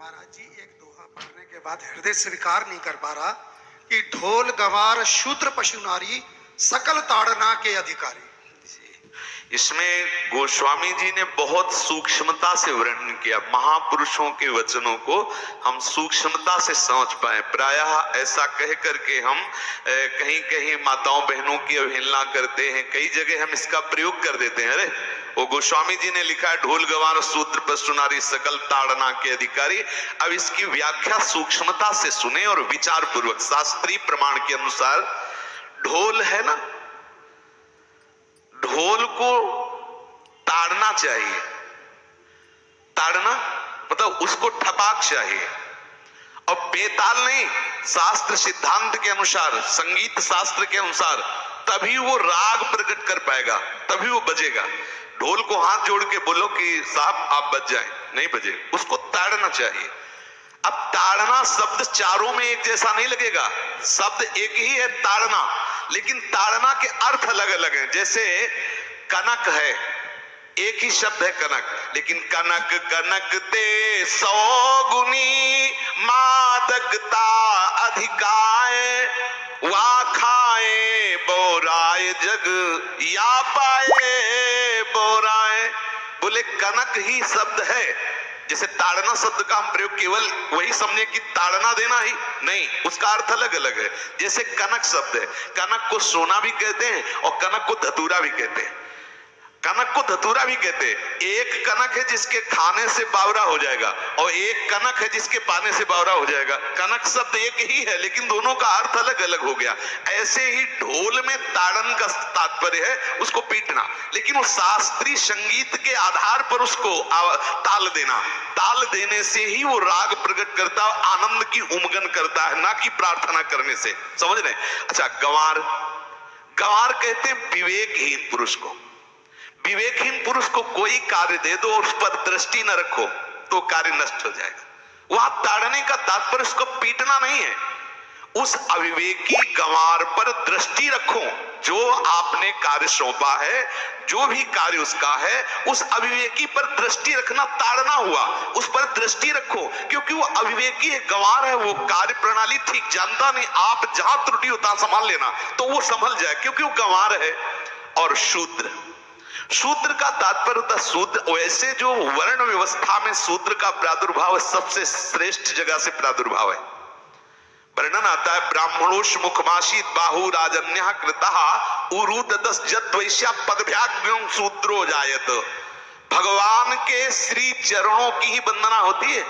महाराज जी एक दोहा पढ़ने के बाद हृदय स्वीकार नहीं कर पा रहा कि ढोल गवार शूद्र पशु नारी सकल ताड़ना के अधिकारी। इसमें गोस्वामी जी ने बहुत सूक्ष्मता से वर्णन किया। महापुरुषों के वचनों को हम सूक्ष्मता से समझ पाए। प्रायः ऐसा कह करके हम कहीं कहीं माताओं बहनों की अवहेलना करते हैं, कई जगह हम इसका प्रयोग कर देते हैं। अरे वो गोस्वामी जी ने लिखा है ढोल गवार शूद्र पशु नारी सकल ताड़ना के अधिकारी। अब इसकी व्याख्या सूक्ष्मता से सुने और विचार पूर्वक। शास्त्रीय प्रमाण के अनुसार ढोल है ना, ढोल को ताड़ना चाहिए। ताड़ना मतलब उसको ठपाक चाहिए, और बेताल नहीं। शास्त्र सिद्धांत के अनुसार, संगीत शास्त्र के अनुसार तभी वो राग प्रकट कर पाएगा, तभी वो बजेगा। ढोल को हाथ जोड़ के बोलो कि साहब आप बज जाएं, नहीं बजे, उसको ताड़ना चाहिए। अब ताड़ना शब्द चारों में एक जैसा नहीं लगेगा, शब्द एक ही है ताड़ना, लेकिन ताड़ना के अर्थ अलग अलग हैं। जैसे कनक है, एक ही शब्द है कनक, लेकिन कनक कनक ते 100 गुनी मादकता अधिकाए, वा खाए बोराए जग या पाए बोराए। बोले कनक ही शब्द है। जैसे ताड़ना शब्द का हम प्रयोग केवल वही समझे कि ताड़ना देना ही नहीं, उसका अर्थ अलग अलग है। जैसे कनक शब्द है, कनक को सोना भी कहते हैं और कनक को धतूरा भी कहते हैं। कनक को धतूरा भी कहते हैं। एक कनक है जिसके खाने से बावरा हो जाएगा, और एक कनक है जिसके पाने से बावरा हो जाएगा। कनक शब्द एक ही है, लेकिन दोनों का अर्थ अलग अलग हो गया। ऐसे ही ढोल में ताड़न का तात्पर्य है उसको पीटना, लेकिन वो शास्त्रीय संगीत के आधार पर उसको ताल देना। ताल देने से ही वो राग प्रकट करता है, आनंद की उमगन करता है, ना कि प्रार्थना करने से। समझ रहे? अच्छा, गंवार, गंवार कहते हैं विवेकहीन पुरुष को। विवेकहीन पुरुष को कोई कार्य दे दो और उस पर दृष्टि न रखो तो कार्य नष्ट हो जाएगा। वहां ताड़ने का तात्पर्य उसको पीटना नहीं है, उस अविवेकी गंवार पर दृष्टि रखो। जो आपने कार्य सौंपा है, जो भी कार्य उसका है, उस अविवेकी पर दृष्टि रखना ताड़ना हुआ। उस पर दृष्टि रखो, क्योंकि वो अविवेकी है, गंवार है, वो कार्य प्रणाली ठीक जानता नहीं। आप जहां त्रुटि होता संभाल लेना तो वो संभल जाए, क्योंकि वो गंवार है। और शूद्र, शूद्र का तात्पर्य होता शूद्र। वैसे जो वर्ण व्यवस्था में शूद्र का प्रादुर्भाव सबसे श्रेष्ठ जगह से प्रादुर्भाव है। वर्णन आता है ब्राह्मणोष मुखमाशीत बाहु राजन्यः कृतः उरुददस जत वैश्या पदभ्याग्रम शूद्रो जायत। भगवान के श्री चरणों की ही वंदना होती है।